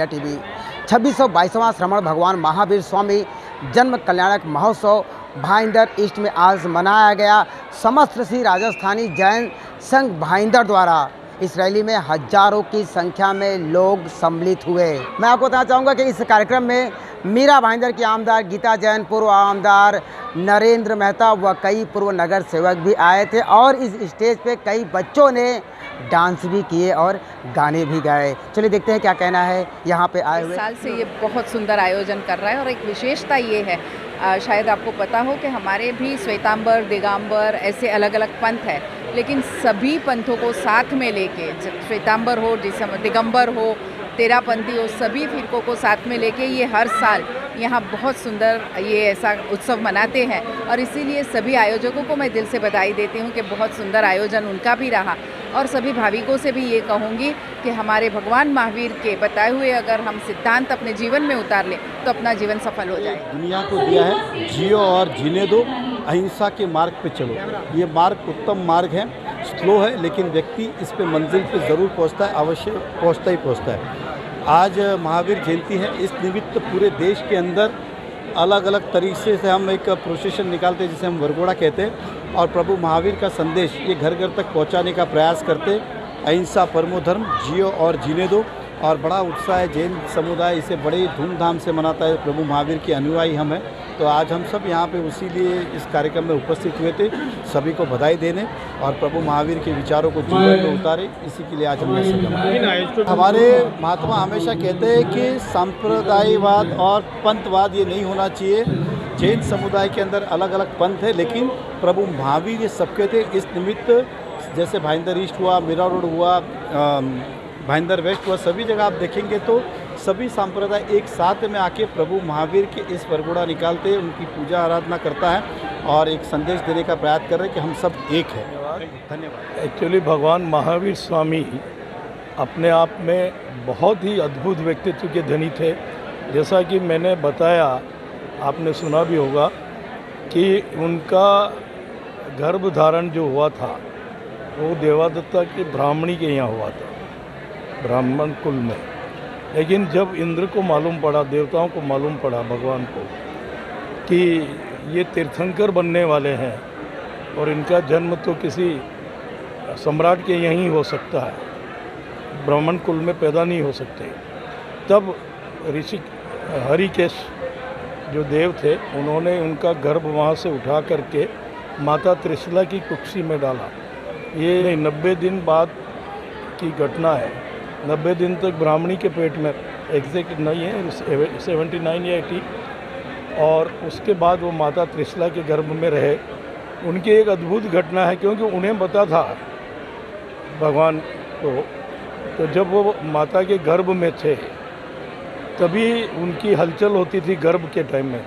India TV. 2622वां श्रवण भगवान महावीर स्वामी जन्म कल्याणक महोत्सव भाईंदर ईस्ट में आज मनाया गया। समस्त श्री राजस्थानी जैन संघ भाईंदर द्वारा इस रैली में हजारों की संख्या में लोग सम्मिलित हुए। मैं आपको बताना चाहूँगा कि इस कार्यक्रम में मीरा भाईंदर की आमदार गीता जैन, पूर्व आमदार नरेंद्र मेहता व कई पूर्व नगर सेवक भी आए थे और इस स्टेज पे कई बच्चों ने डांस भी किए और गाने भी गाए। चलिए देखते हैं क्या कहना है यहाँ पे आए हुए। इस साल से ये बहुत सुंदर आयोजन कर रहा है और एक विशेषता ये है, शायद आपको पता हो कि हमारे भी श्वेतांबर, दिगंबर ऐसे अलग अलग पंथ है, लेकिन सभी पंथों को साथ में लेके, श्वेतांबर हो, दिगंबर हो, तेरापंथी हो, सभी फिरकों को साथ में लेके ये हर साल यहाँ बहुत सुंदर ये ऐसा उत्सव मनाते हैं। और इसीलिए सभी आयोजकों को मैं दिल से बधाई देती हूँ कि बहुत सुंदर आयोजन उनका भी रहा। और सभी भाविकों से भी ये कहूँगी कि हमारे भगवान महावीर के बताए हुए अगर हम सिद्धांत अपने जीवन में उतार लें तो अपना जीवन सफल हो जाए। दुनिया को दिया है जियो और जीने दो, अहिंसा के मार्ग पे चलो। ये मार्ग उत्तम मार्ग है, स्लो है, लेकिन व्यक्ति इस पे मंजिल पे ज़रूर पहुंचता है, अवश्य पहुंचता ही पहुंचता है। आज महावीर जयंती है, इस निमित्त पूरे देश के अंदर अलग अलग तरीके से हम एक प्रोसेशन निकालते हैं जिसे हम वरघोड़ा कहते हैं, और प्रभु महावीर का संदेश ये घर घर तक पहुंचाने का प्रयास करते। अहिंसा परमो धर्म, जियो और जीने दो। और बड़ा उत्साह है, जैन समुदाय इसे बड़े धूमधाम से मनाता है। प्रभु महावीर के अनुयायी हम हैं, तो आज हम सब यहाँ पे उसी लिए इस कार्यक्रम में उपस्थित हुए थे, सभी को बधाई देने और प्रभु महावीर के विचारों को जीवन में उतारे, इसी के लिए आज हमने सब। हमारे महात्मा हमेशा कहते हैं कि सांप्रदायवाद और पंथवाद ये नहीं होना चाहिए। जैन समुदाय के अंदर अलग अलग पंथ है, लेकिन प्रभु महावीर ये सबके थे। इस निमित्त जैसे भाईंदर ईस्ट हुआ, मीरा रोड हुआ, भाईंदर वेस्ट हुआ, सभी जगह आप देखेंगे तो सभी संप्रदाय एक साथ में आके प्रभु महावीर के इस वरघोड़ा निकालते हैं, उनकी पूजा आराधना करता है और एक संदेश देने का प्रयास कर रहे हैं कि हम सब एक हैं। धन्यवाद। एक्चुअली भगवान महावीर स्वामी अपने आप में बहुत ही अद्भुत व्यक्तित्व के धनी थे। जैसा कि मैंने बताया, आपने सुना भी होगा कि उनका गर्भ धारण जो हुआ था वो देवादत्ता की ब्राह्मणी के यहाँ हुआ था, ब्राह्मण कुल में। लेकिन जब इंद्र को मालूम पड़ा, देवताओं को मालूम पड़ा, भगवान को, कि ये तीर्थंकर बनने वाले हैं और इनका जन्म तो किसी सम्राट के यहीं हो सकता है, ब्राह्मण कुल में पैदा नहीं हो सकते, तब ऋषि हरिकेश जो देव थे उन्होंने उनका गर्भ वहाँ से उठा करके माता त्रिशला की कुक्षी में डाला। ये 90 दिन बाद की घटना है। 90 दिन तक ब्राह्मणी के पेट में, एग्जैक्ट नहीं है, 79 या 80, और उसके बाद वो माता त्रिशला के गर्भ में रहे। उनकी एक अद्भुत घटना है, क्योंकि उन्हें पता था भगवान को, तो जब वो माता के गर्भ में थे तभी उनकी हलचल होती थी गर्भ के टाइम में,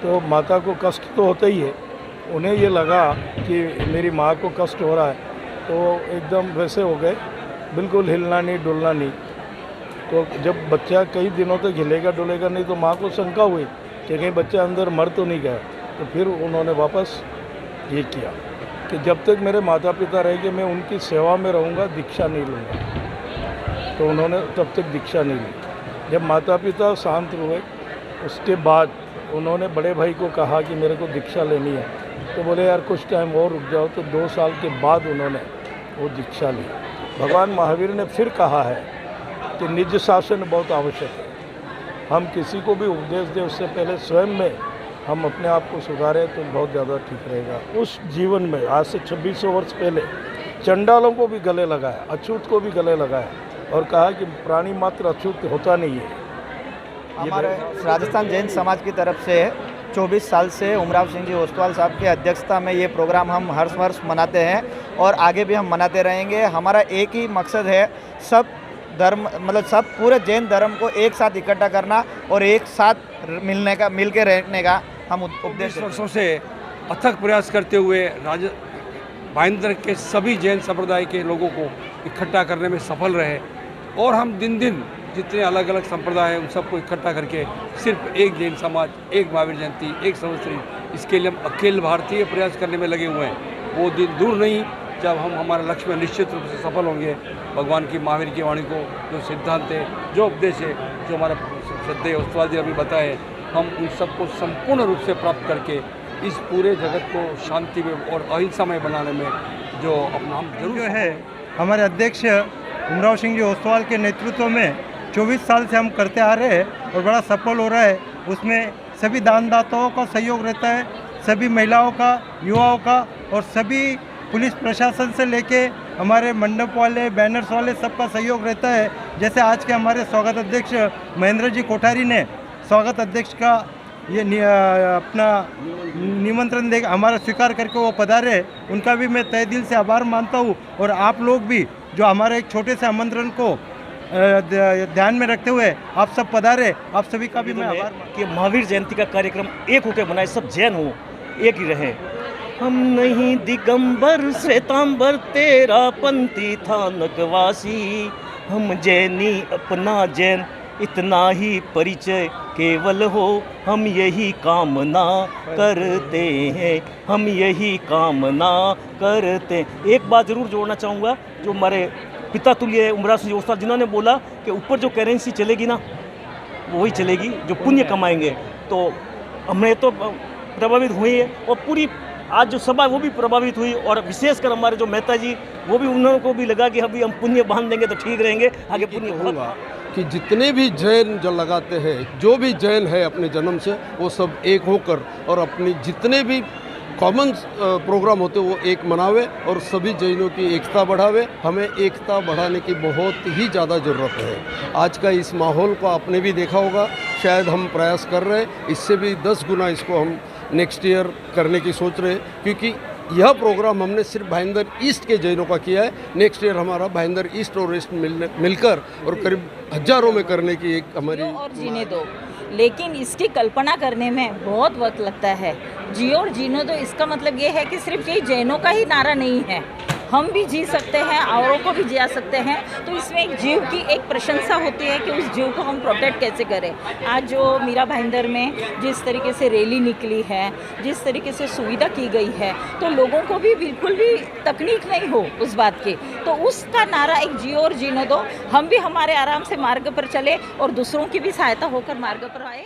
तो माता को कष्ट तो होता ही है। उन्हें ये लगा कि मेरी माँ को कष्ट हो रहा है, तो एकदम वैसे हो गए, बिल्कुल हिलना नहीं, डुलना नहीं। तो जब बच्चा कई दिनों तक हिलेगा डुलेगा नहीं तो माँ को शंका हुई कि कहीं बच्चा अंदर मर तो नहीं गया। तो फिर उन्होंने वापस ये किया कि जब तक मेरे माता पिता रहेंगे मैं उनकी सेवा में रहूँगा, दीक्षा नहीं लूँगा। तो उन्होंने तब तक दीक्षा नहीं ली। जब माता पिता शांत हुए उसके बाद उन्होंने बड़े भाई को कहा कि मेरे को दीक्षा लेनी है, तो बोले यार कुछ टाइम और रुक जाओ। तो 2 साल के बाद उन्होंने वो दीक्षा ली। भगवान महावीर ने फिर कहा है कि निज शासन बहुत आवश्यक है। हम किसी को भी उपदेश दें उससे पहले स्वयं में हम अपने आप को सुधारें तो बहुत ज़्यादा ठीक रहेगा। उस जीवन में आज से 2600 वर्ष पहले चंडालों को भी गले लगाया, अछूत को भी गले लगाया और कहा कि प्राणी मात्र अछूत होता नहीं है। हमारे राजस्थान जैन समाज की तरफ से 24 साल से उमराव सिंह जी ओस्तवाल साहब की अध्यक्षता में ये प्रोग्राम हम हर वर्ष मनाते हैं और आगे भी हम मनाते रहेंगे। हमारा एक ही मकसद है, सब धर्म मतलब सब पूरे जैन धर्म को एक साथ इकट्ठा करना और एक साथ मिल के रहने का हम उपदेश वर्षों से अथक प्रयास करते हुए भाईंदर के सभी जैन संप्रदाय के लोगों को इकट्ठा करने में सफल रहे। और हम दिन दिन जितने अलग अलग संप्रदाय हैं उन सबको इकट्ठा करके सिर्फ एक जैन समाज, एक महावीर जयंती, एक संवत्सरी, इसके लिए हम अखिल भारतीय प्रयास करने में लगे हुए हैं। वो दिन दूर नहीं जब हम हमारे लक्ष्य में निश्चित रूप से सफल होंगे। भगवान की महावीर की वाणी को जो सिद्धांत है, जो उपदेश है, जो हमारा श्रद्धेय ओस्तवाल जी अभी बताए, हम उन सबको संपूर्ण रूप से प्राप्त करके इस पूरे जगत को शांति में और अहिंसामय बनाने में जो अपना हम जरूर जो है हमारे अध्यक्ष उमराव सिंह जी ओस्तवाल के नेतृत्व में 24 साल से हम करते आ रहे हैं और बड़ा सफल हो रहा है। उसमें सभी दानदाताओं का सहयोग रहता है, सभी महिलाओं का, युवाओं का और सभी पुलिस प्रशासन से लेके हमारे मंडप वाले, बैनर्स वाले सबका सहयोग रहता है। जैसे आज के हमारे स्वागत अध्यक्ष महेंद्र जी कोठारी ने स्वागत अध्यक्ष का ये अपना निमंत्रण दे हमारा स्वीकार करके वो पधारे, उनका भी मैं तहे दिल से आभार मानता हूँ। और आप लोग भी जो हमारे एक छोटे से आमंत्रण को ध्यान में रखते हुए आप सब पधारे, आप सभी का भी मैं आभार कि महावीर जयंती का कार्यक्रम एक होकर बनाए, सब जैन हो, एक ही रहे। हम नहीं दिगंबर श्वेतांबर तेरा पंथी था नगवासी, हम जैनी अपना जैन इतना ही परिचय केवल हो, हम यही कामना करते हैं, हम यही कामना करते। एक बात ज़रूर जोड़ना चाहूँगा, जो हमारे पिता तुल्य उमराव सिंह ओस्तवाल जिन्होंने बोला कि ऊपर जो करेंसी चलेगी ना वो वही चलेगी जो पुण्य कमाएंगे। तो हमें तो प्रभावित हुई है और पूरी आज जो सभा वो भी प्रभावित हुई, और विशेषकर हमारे जो मेहता जी वो भी, उन्होंने को भी लगा कि अभी हम पुण्य बांध देंगे तो ठीक रहेंगे, आगे पुण्य होगा। कि जितने भी जैन जो लगाते हैं, जो भी जैन है अपने जन्म से, वो सब एक होकर और अपनी जितने भी कॉमन प्रोग्राम होते वो एक मनावे और सभी जैनों की एकता बढ़ावे। हमें एकता बढ़ाने की बहुत ही ज़्यादा ज़रूरत है। आज का इस माहौल को आपने भी देखा होगा, शायद हम प्रयास कर रहे हैं, इससे भी 10 गुना इसको हम नेक्स्ट ईयर करने की सोच रहे हैं, क्योंकि यह प्रोग्राम हमने सिर्फ भाईंदर ईस्ट के जैनों का किया है। नेक्स्ट ईयर हमारा भाईंदर ईस्ट और वेस्ट मिलकर और करीब हजारों में करने की एक हमारी और जीने दो, लेकिन इसकी कल्पना करने में बहुत वक्त लगता है। जियो और जीने दो, इसका मतलब ये है कि सिर्फ ये जैनों का ही नारा नहीं है, हम भी जी सकते हैं, औरों को भी जिया सकते हैं। तो इसमें एक जीव की एक प्रशंसा होती है कि उस जीव को हम प्रोटेक्ट कैसे करें। आज जो मीरा भाईंदर में जिस तरीके से रैली निकली है, जिस तरीके से सुविधा की गई है, तो लोगों को भी बिल्कुल भी तकलीफ नहीं हो उस बात की। तो उसका नारा एक जियो और जीने दो, हम भी हमारे आराम से मार्ग पर चले और दूसरों की भी सहायता होकर मार्ग पर आए।